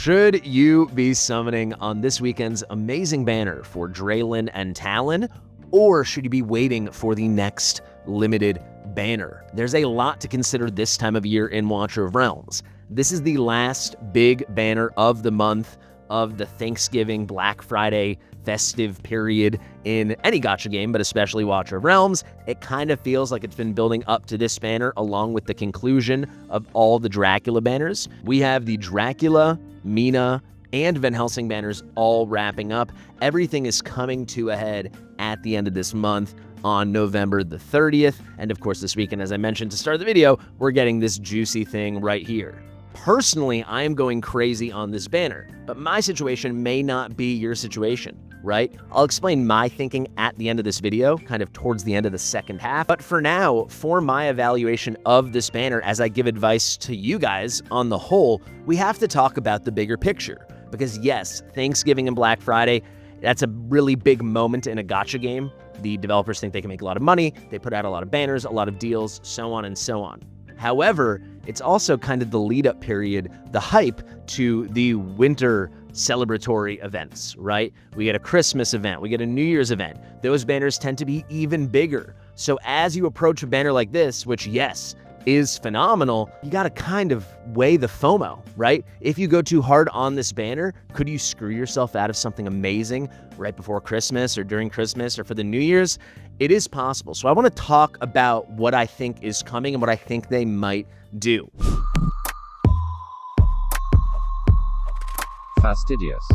Should you be summoning on this weekend's amazing banner for DRAELYN and Talon, or should you be waiting for the next limited banner? There's a lot to consider this time of year in Watcher of Realms. This is the last big banner of the month of the Thanksgiving, Black Friday festive period in any gacha game, but especially Watcher of Realms. It kind of feels like it's been building up to this banner along with the conclusion of all the Dracula banners. We have the Dracula, MINA, and Van Helsing banners all wrapping up. Everything is coming to a head at the end of this month on November the 30th. And of course, this weekend, as I mentioned to start the video, we're getting this juicy thing right here. Personally, I am going crazy on this banner, but my situation may not be your situation, right? I'll explain my thinking at the end of this video, kind of towards the end of the second half. But for now, for my evaluation of this banner, as I give advice to you guys on the whole, we have to talk about the bigger picture. Because yes, Thanksgiving and Black Friday, that's a really big moment in a gacha game. The developers think they can make a lot of money. They put out a lot of banners, a lot of deals, so on and so on. However, it's also kind of the lead-up period, the hype to the winter celebratory events, right? We get a Christmas event, we get a New Year's event. Those banners tend to be even bigger. So as you approach a banner like this, which yes, is phenomenal, you gotta kind of weigh the FOMO, right? If you go too hard on this banner, could you screw yourself out of something amazing right before Christmas or during Christmas or for the New Year's? It is possible. So I want to talk about what I think is coming and what I think they might do. Fastidious.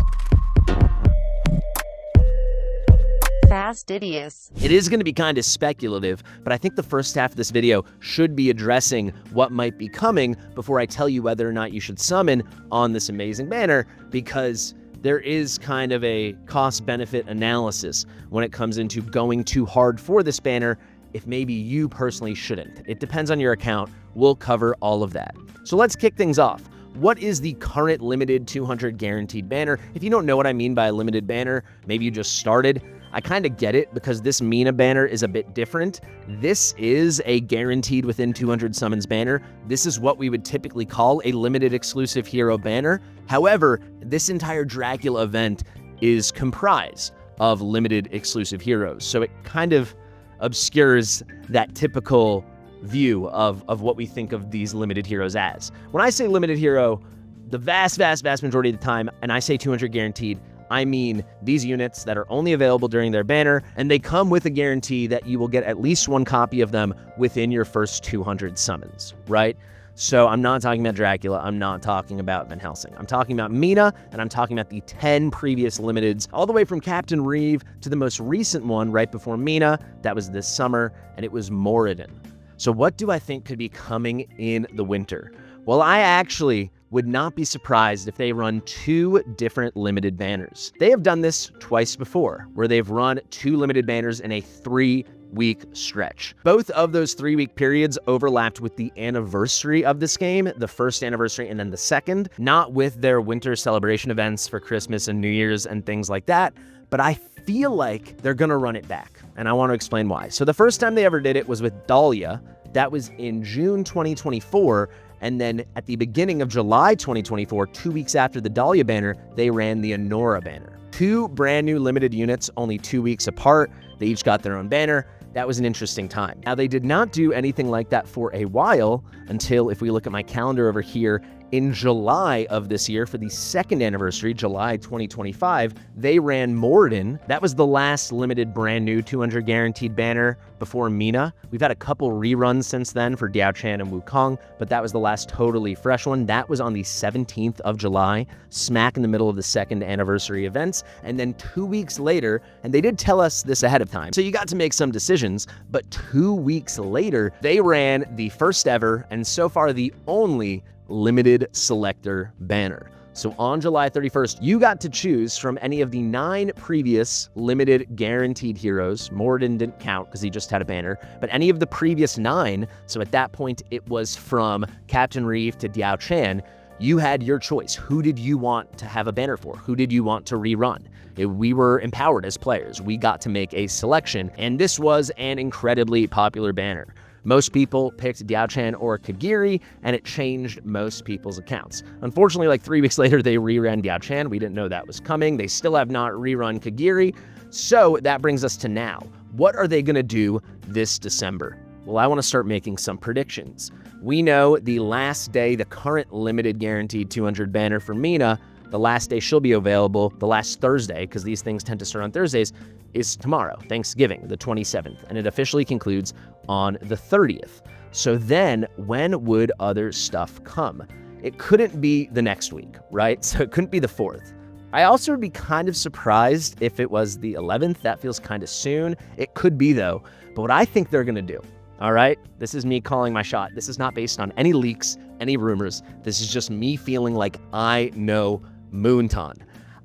Fastidious. It is going to be kind of speculative, but I think the first half of this video should be addressing what might be coming before I tell you whether or not you should summon on this amazing banner, because there is kind of a cost-benefit analysis when it comes into going too hard for this banner if maybe you personally shouldn't. It depends on your account. We'll cover all of that. So let's kick things off. What is the current limited 200 guaranteed banner? If you don't know what I mean by a limited banner, maybe you just started, I kind of get it because this MINA banner is a bit different. This is a guaranteed within 200 summons banner. This is what we would typically call a limited exclusive hero banner. However, this entire Dracula event is comprised of limited exclusive heroes. So it kind of obscures that typical view of what we think of these limited heroes as. When I say limited hero, the vast majority of the time, and I say 200 guaranteed, I mean these units that are only available during their banner, and they come with a guarantee that you will get at least one copy of them within your first 200 summons, right? So I'm not talking about Dracula, I'm not talking about Van Helsing. I'm talking about MINA, and I'm talking about the 10 previous limiteds, all the way from Captain Reeve to the most recent one right before MINA. That was this summer, and it was Moradin. So what do I think could be coming in the winter? Well, I actually would not be surprised if they run 2 different limited banners. They have done this twice before, where they've run 2 limited banners in a 3-week stretch. Both of those 3-week periods overlapped with the anniversary of this game, the first anniversary and then the second, not with their winter celebration events for Christmas and New Year's and things like that, but I feel like they're gonna run it back, and I want to explain why. So the first time they ever did it was with Dahlia. That was in June 2024, and then at the beginning of July 2024, 2 weeks after the Dahlia banner, they ran the Honora banner. 2 brand new limited units, only 2 weeks apart. They each got their own banner. That was an interesting time. Now, they did not do anything like that for a while until, if we look at my calendar over here, in July of this year, for the second anniversary, July 2025, they ran Moradin. That was the last limited brand new 200 guaranteed banner before MINA. We've had a couple reruns since then for Diao-Chan and Wukong, but that was the last totally fresh one. That was on the 17th of July, smack in the middle of the second anniversary events. And then 2 weeks later, and they did tell us this ahead of time, so you got to make some decisions, but 2 weeks later, they ran the first ever, and so far the only, limited selector banner. So on July 31st, you got to choose from any of the 9 previous limited guaranteed heroes. Moradin didn't count because he just had a banner, but any of the previous 9, so at that point it was from Captain Reeve to Diao-Chan, you had your choice. Who did you want to have a banner for? Who did you want to rerun? We were empowered as players. We got to make a selection, and this was an incredibly popular banner. Most people picked Diao-chan or Kagiri, and it changed most people's accounts. Unfortunately, like 3 weeks later, they reran Diao-chan. We didn't know that was coming. They still have not rerun Kagiri. So that brings us to now. What are they going to do this December? Well, I want to start making some predictions. We know the last day, the current limited guaranteed 200 banner for MINA, the last day she'll be available, the last Thursday, because these things tend to start on Thursdays, is tomorrow, Thanksgiving, the 27th, and it officially concludes on the 30th. So then, when would other stuff come? It couldn't be the next week, right? So it couldn't be the 4th. I also would be kind of surprised if it was the 11th. That feels kind of soon. It could be, though. But what I think they're going to do, all right? This is me calling my shot. This is not based on any leaks, any rumors. This is just me feeling like I know Moonton.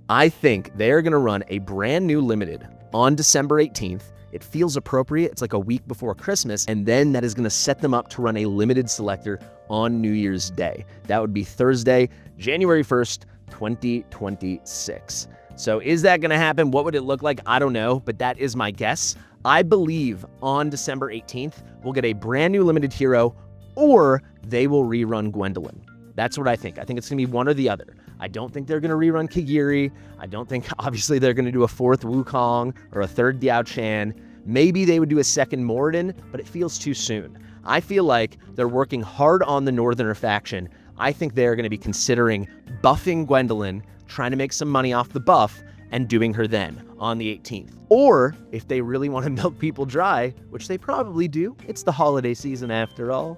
I think they're going to run a brand new limited on December 18th. It feels appropriate. It's like a week before Christmas. And then that is going to set them up to run a limited selector on New Year's Day. That would be Thursday, January 1st, 2026. So is that going to happen? What would it look like? I don't know, but that is my guess. I believe on December 18th, we'll get a brand new limited hero, or they will rerun Gwendolyn. That's what I think. I think it's going to be one or the other. I don't think they're going to rerun Kagiri. I don't think, obviously, they're going to do a 4th Wukong or a 3rd Diao-chan. Maybe they would do a 2nd Moradin, but it feels too soon. I feel like they're working hard on the Northerner faction. I think they're going to be considering buffing Gwendolyn, trying to make some money off the buff, and doing her then on the 18th. Or if they really want to milk people dry, which they probably do, it's the holiday season after all.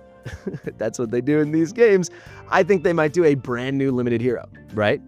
That's what they do in these games. I think they might do a brand new limited hero, right?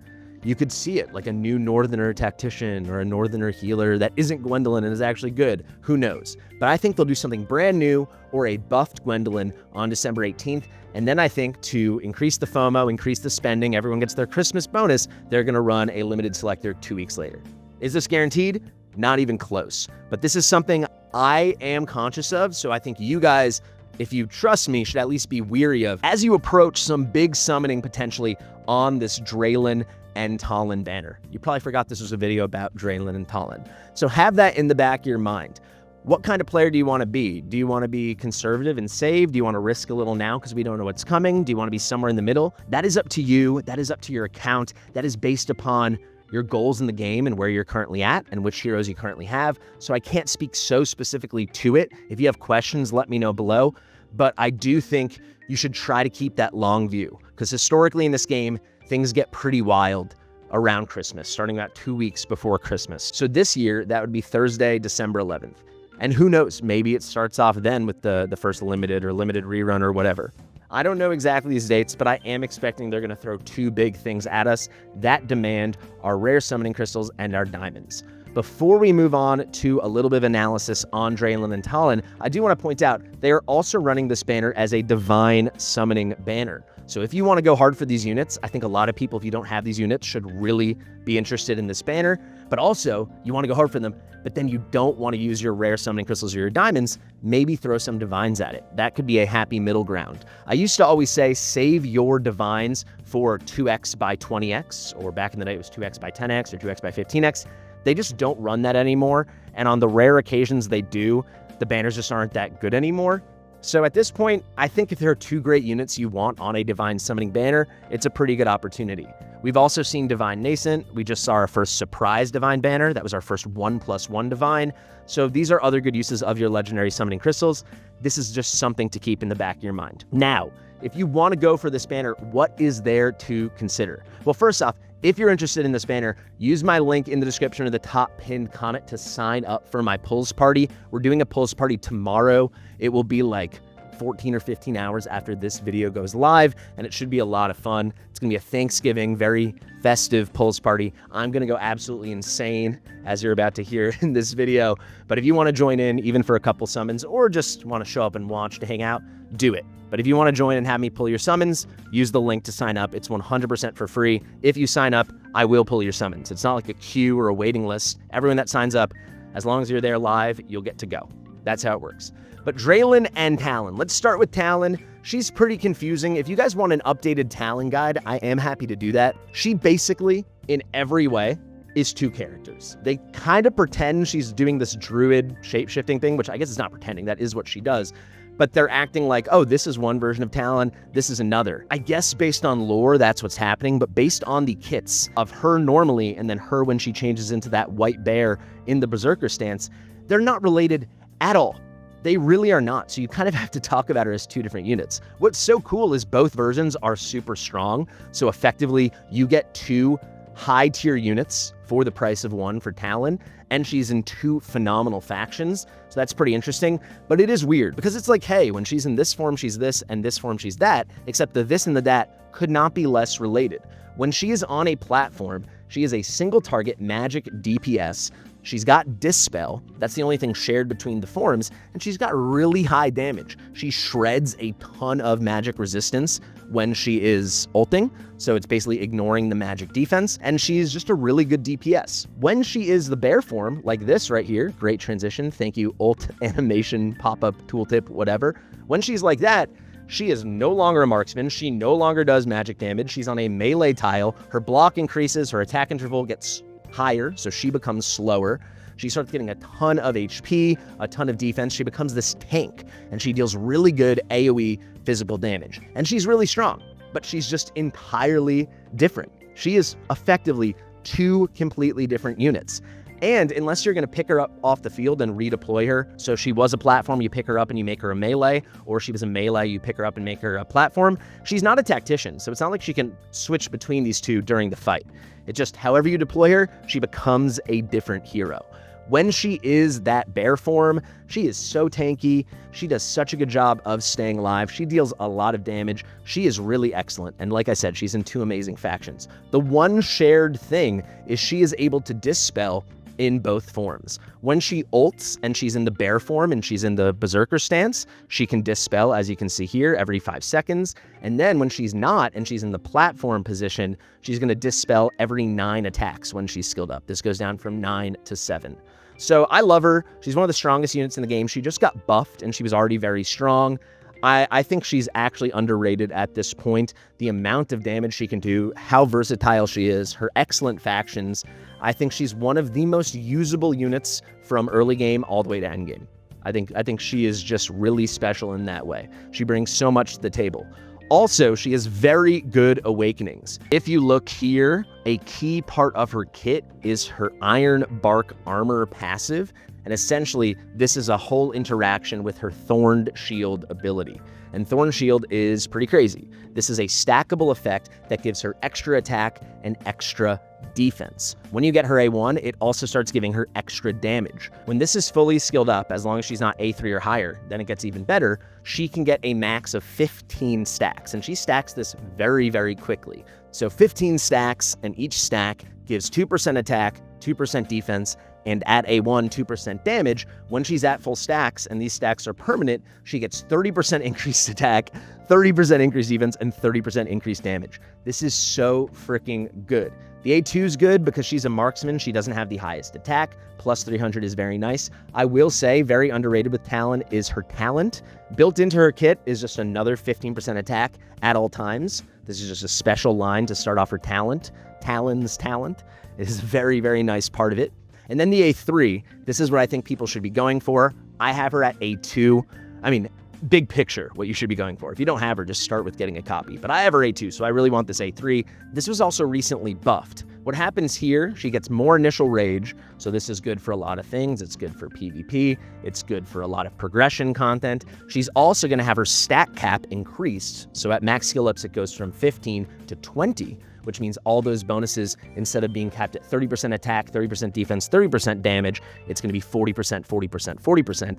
You could see it like a new Northerner tactician or a Northerner healer that isn't Gwendolyn and is actually good. Who knows? But I think they'll do something brand new or a buffed Gwendolyn on December 18th. And then I think to increase the FOMO, increase the spending, everyone gets their Christmas bonus, they're going to run a limited selector 2 weeks later. Is this guaranteed? Not even close. But this is something I am conscious of, so I think you guys, if you trust me, should at least be weary of as you approach some big summoning potentially on this DRAELYN and Talin banner. You probably forgot this was a video about DRAELYN and Talin. So have that in the back of your mind. What kind of player do you want to be? Do you want to be conservative and save? Do you want to risk a little now because we don't know what's coming? Do you want to be somewhere in the middle? That is up to you. That is up to your account. That is based upon your goals in the game and where you're currently at and which heroes you currently have. So I can't speak so specifically to it. If you have questions, let me know below. But I do think you should try to keep that long view, because historically in this game, things get pretty wild around Christmas, starting about 2 weeks before Christmas. So this year, that would be Thursday, December 11th. And who knows, maybe it starts off then with the first limited or limited rerun or whatever. I don't know exactly these dates, but I am expecting they're going to throw 2 big things at us that demand our rare summoning crystals and our diamonds. Before we move on to a little bit of analysis on DRAELYN and Talin, I do want to point out they are also running this banner as a divine summoning banner. So if you want to go hard for these units, I think a lot of people, if you don't have these units, should really be interested in this banner. But also, you want to go hard for them, but then you don't want to use your rare summoning crystals or your diamonds, maybe throw some divines at it. That could be a happy middle ground. I used to always say, save your divines for 2x by 20x, or back in the day it was 2x by 10x or 2x by 15x. They just don't run that anymore, and on the rare occasions they do, the banners just aren't that good anymore. So at this point, I think if there are 2 great units you want on a divine summoning banner, it's a pretty good opportunity. We've also seen Divine Nascent. We just saw our first surprise divine banner. That was our first 1+1 divine. So these are other good uses of your legendary summoning crystals. This is just something to keep in the back of your mind. Now, if you want to go for this banner, what is there to consider? Well, first off, if you're interested in this banner, use my link in the description or the top pinned comment to sign up for my pulse party. We're doing a pulse party tomorrow. It will be like 14 or 15 hours after this video goes live, and it should be a lot of fun. It's gonna be a Thanksgiving, very festive pulse party. I'm gonna go absolutely insane, as you're about to hear in this video. But if you wanna join in, even for a couple summons, or just wanna show up and watch to hang out, do it. But if you wanna join and have me pull your summons, use the link to sign up. It's 100% for free. If you sign up, I will pull your summons. It's not like a queue or a waiting list. Everyone that signs up, as long as you're there live, you'll get to go. That's how it works. But DRAELYN and Talin. Let's start with Talin. She's pretty confusing. If you guys want an updated Talin guide, I am happy to do that. She basically, in every way, is 2 characters. They kind of pretend she's doing this druid shape-shifting thing, which I guess is not pretending. That is what she does. but they're acting like, oh, this is one version of Talon, this is another. I guess based on lore, that's what's happening, but based on the kits of her normally and then her when she changes into that white bear in the Berserker stance, they're not related at all. They really are not, so you kind of have to talk about her as two different units. What's so cool is both versions are super strong, so effectively you get two high-tier units for the price of one for Talon, and she's in two phenomenal factions, so that's pretty interesting. But it is weird, because it's like, hey, when she's in this form, she's this, and this form, she's that, except the this and the that could not be less related. When she is on a platform, she is a single-target magic DPS. She's got Dispel, that's the only thing shared between the forms, and she's got really high damage. She shreds a ton of magic resistance when she is ulting, so it's basically ignoring the magic defense, and she's just a really good DPS. When she is the bear form, like this right here, great transition, thank you, ult, animation, pop-up, tooltip, whatever. When she's like that, she is no longer a marksman, she no longer does magic damage, she's on a melee tile, her block increases, her attack interval gets higher, so she becomes slower. She starts getting a ton of HP, a ton of defense. She becomes this tank, and she deals really good AoE physical damage. And she's really strong, but she's just entirely different. She is effectively two completely different units. And unless you're going to pick her up off the field and redeploy her, so she was a platform, you pick her up and you make her a melee, or she was a melee, you pick her up and make her a platform, she's not a tactician, so it's not like she can switch between these two during the fight. It's just however you deploy her, she becomes a different hero. When she is that bear form, she is so tanky. She does such a good job of staying alive. She deals a lot of damage. She is really excellent. And like I said, she's in two amazing factions. The one shared thing is she is able to dispel in both forms. When she ults and she's in the bear form and she's in the Berserker stance, she can dispel, as you can see here, every 5 seconds. And then when she's not and she's in the platform position, she's gonna dispel every 9 attacks when she's skilled up. This goes down from 9 to 7. So I love her. She's one of the strongest units in the game. She just got buffed and she was already very strong. I think she's actually underrated at this point. The amount of damage she can do, how versatile she is, her excellent factions. I think she's one of the most usable units from early game all the way to end game. I think she is just really special in that way. She brings so much to the table. Also, she has very good awakenings. If you look here, a key part of her kit is her Iron Bark Armor passive, and essentially, this is a whole interaction with her Thorned Shield ability. And Thorned Shield is pretty crazy. This is a stackable effect that gives her extra attack and extra defense. When you get her A1, it also starts giving her extra damage. When this is fully skilled up, as long as she's not A3 or higher, then it gets even better. She can get a max of 15 stacks, and she stacks this very, very quickly. So 15 stacks, and each stack gives 2% attack, 2% defense, and at A1, 2% damage. When she's at full stacks, and these stacks are permanent, she gets 30% increased attack, 30% increased defense, and 30% increased damage. This is so freaking good. The A2 is good because she's a marksman. She doesn't have the highest attack. Plus 300 is very nice. I will say very underrated with Talon is her talent. Built into her kit is just another 15% attack at all times. This is just a special line to start off her talent. Talon's talent. It is a very, very nice part of it. And then the A3, this is what I think people should be going for. I have her at A2. I mean, big picture, what you should be going for. If you don't have her, just start with getting a copy. But I have her A2, so I really want this A3. This was also recently buffed. What happens here, she gets more initial rage, so this is good for a lot of things. It's good for PvP. It's good for a lot of progression content. She's also going to have her stat cap increased, so at max skill ups, it goes from 15 to 20, which means all those bonuses, instead of being capped at 30% attack, 30% defense, 30% damage, it's going to be 40%, 40%, 40%.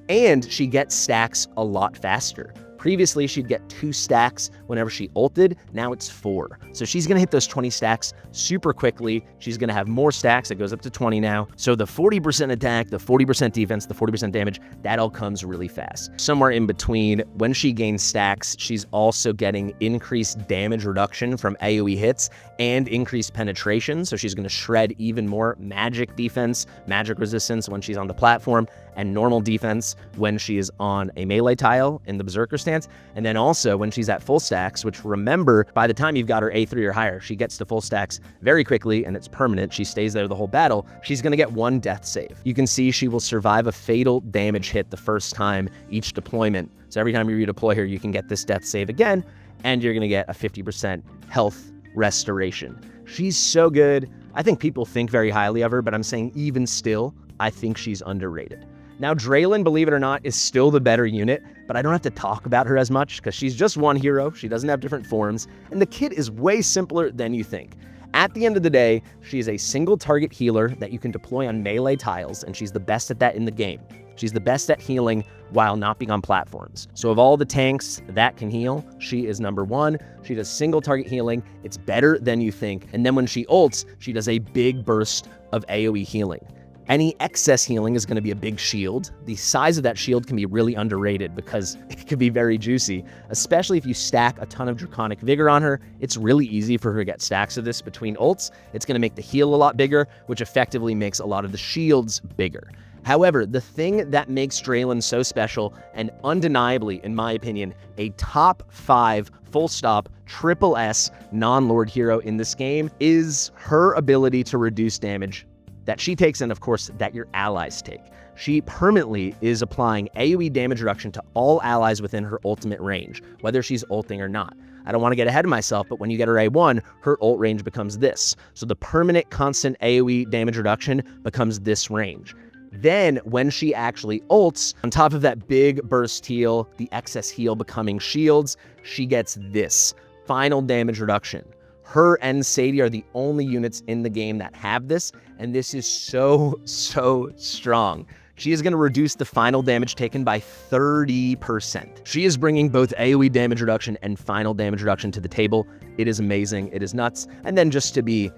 And she gets stacks a lot faster. Previously, she'd get 2 stacks whenever she ulted. Now it's 4. So she's going to hit those 20 stacks super quickly. She's going to have more stacks. It goes up to 20 now. So the 40% attack, the 40% defense, the 40% damage, that all comes really fast. Somewhere in between, when she gains stacks, she's also getting increased damage reduction from AoE hits and increased penetration. So she's going to shred even more magic defense, magic resistance when she's on the platform, and normal defense when she is on a melee tile in the Berserker stance. stance. And then also when she's at full stacks, which remember, by the time you've got her A3 or higher, she gets to full stacks very quickly and it's permanent. She stays there the whole battle. She's going to get 1 death save. You can see she will survive a fatal damage hit the first time each deployment. So every time you redeploy her, you can get this death save again, and you're going to get a 50% health restoration. She's so good. I think people think very highly of her, but I'm saying even still, I think she's underrated. Now, DRAELYN, believe it or not, is still the better unit, but I don't have to talk about her as much because she's just one hero. She doesn't have different forms, and the kit is way simpler than you think. At the end of the day, she is a single target healer that you can deploy on melee tiles, and she's the best at that in the game. She's the best at healing while not being on platforms. So of all the tanks that can heal, she is number 1. She does single target healing. It's better than you think. And then when she ults, she does a big burst of AoE healing. Any excess healing is going to be a big shield. The size of that shield can be really underrated because it can be very juicy, especially if you stack a ton of Draconic Vigor on her. It's really easy for her to get stacks of this between ults. It's going to make the heal a lot bigger, which effectively makes a lot of the shields bigger. However, the thing that makes DRAELYN so special, and undeniably, in my opinion, a top 5 full stop triple S non-lord hero in this game, is her ability to reduce damage that she takes and, of course, that your allies take. She permanently is applying AoE damage reduction to all allies within her ultimate range, whether she's ulting or not. I don't want to get ahead of myself, but when you get her A1, her ult range becomes this. So the permanent constant AoE damage reduction becomes this range. Then when she actually ults, on top of that big burst heal, the excess heal becoming shields, she gets this final damage reduction. Her and Sadie are the only units in the game that have this, and this is so strong. She is going to reduce the final damage taken by 30%. She is bringing both AoE damage reduction and final damage reduction to the table. It is amazing. It is nuts. And then just to be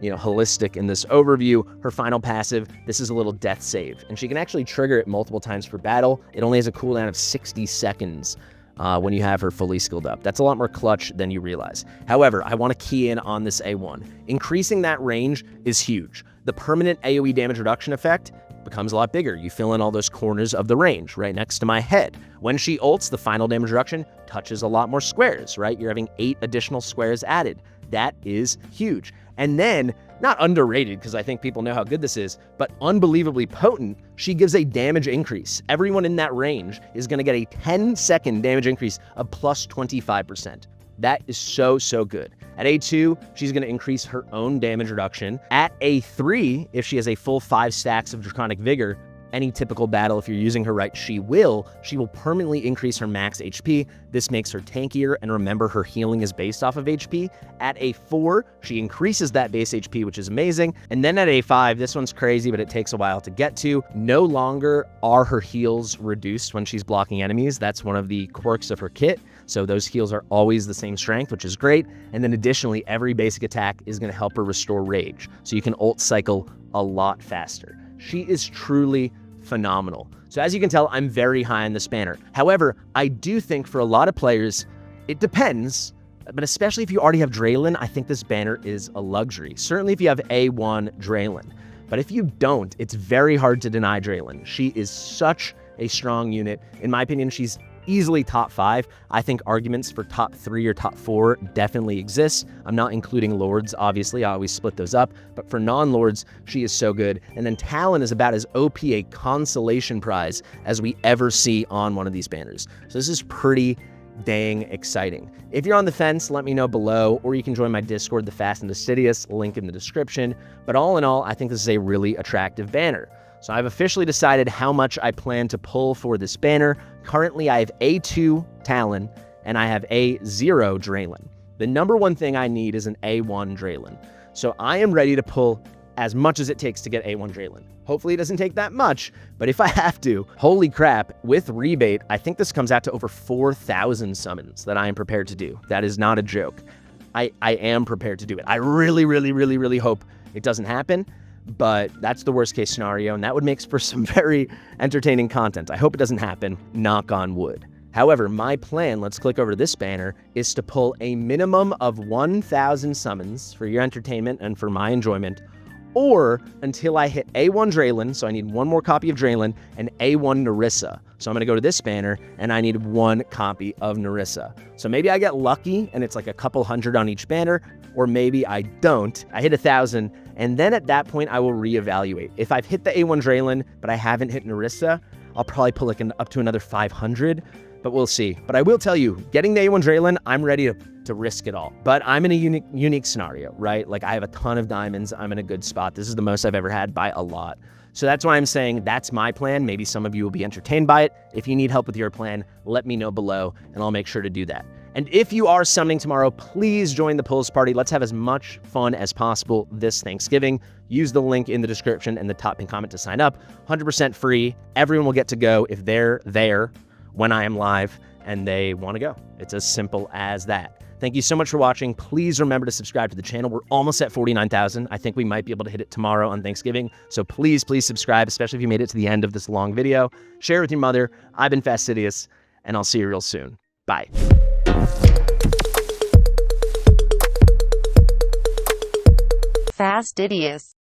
holistic in this overview, her final passive, this is a little death save, and she can actually trigger it multiple times per battle. It only has a cooldown of 60 seconds when you have her fully skilled up. That's a lot more clutch than you realize. However, I want to key in on this A1. Increasing that range is huge. The permanent AoE damage reduction effect becomes a lot bigger. You fill in all those corners of the range right next to my head. When she ults, the final damage reduction touches a lot more squares, right? You're having 8 additional squares added. That is huge. And then, not underrated because I think people know how good this is, but unbelievably potent, she gives a damage increase. Everyone in that range is going to get a 10-second damage increase of plus 25%. That is so good. At A2, she's going to increase her own damage reduction. At A3, if she has a full 5 stacks of Draconic Vigor, any typical battle, if you're using her right, she will permanently increase her max HP. This makes her tankier, and remember, her healing is based off of HP. At A4, she increases that base HP, which is amazing. And then at A5, this one's crazy, but it takes a while to get to. No longer are her heals reduced when she's blocking enemies. That's one of the quirks of her kit. So those heals are always the same strength, which is great. And then additionally, every basic attack is going to help her restore rage. So you can ult cycle a lot faster. She is truly phenomenal. So as you can tell, I'm very high on this banner. However, I do think for a lot of players, it depends, but especially if you already have DRAELYN, I think this banner is a luxury. Certainly if you have A1 DRAELYN. But if you don't, it's very hard to deny DRAELYN. She is such a strong unit. In my opinion, she's easily top 5. I think arguments for top 3 or top 4 definitely exist. I'm not including Lords, obviously. I always split those up. But for non-Lords, she is so good. And then Talon is about as OP a consolation prize as we ever see on one of these banners. So this is pretty dang exciting. If you're on the fence, let me know below, or you can join my Discord, the Fast and Fastidious, link in the description. But all in all, I think this is a really attractive banner. So I've officially decided how much I plan to pull for this banner. Currently, I have A2 Talon and I have A0 DRAELYN. The number one thing I need is an A1 DRAELYN. So I am ready to pull as much as it takes to get A1 DRAELYN. Hopefully it doesn't take that much, but if I have to, holy crap, with rebate, I think this comes out to over 4,000 summons that I am prepared to do. That is not a joke. I am prepared to do it. I really hope it doesn't happen. But that's the worst case scenario, and that would make for some very entertaining content. I hope it doesn't happen, knock on wood. However, my plan, let's click over to this banner, is to pull a minimum of 1,000 summons for your entertainment and for my enjoyment, or until I hit A1 DRAELYN, so I need one more copy of DRAELYN, and A1 Nerissa. So I'm gonna go to this banner, and I need one copy of Nerissa. So maybe I get lucky, and it's like a couple hundred on each banner, or maybe I don't. I hit 1,000, and then at that point, I will reevaluate. If I've hit the A1 DRAELYN, but I haven't hit Nerissa, I'll probably pull like up to another 500, but we'll see. But I will tell you, getting the A1 DRAELYN, I'm ready to risk it all. But I'm in a unique scenario, right? Like I have a ton of diamonds. I'm in a good spot. This is the most I've ever had by a lot. So that's why I'm saying that's my plan. Maybe some of you will be entertained by it. If you need help with your plan, let me know below and I'll make sure to do that. And if you are summoning tomorrow, please join the pulse party. Let's have as much fun as possible this Thanksgiving. Use the link in the description and the top pin comment to sign up. 100% free. Everyone will get to go if they're there when I am live and they want to go. It's as simple as that. Thank you so much for watching. Please remember to subscribe to the channel. We're almost at 49,000. I think we might be able to hit it tomorrow on Thanksgiving. So please subscribe, especially if you made it to the end of this long video. Share it with your mother. I've been Fastidious, and I'll see you real soon. Bye. Fastidious.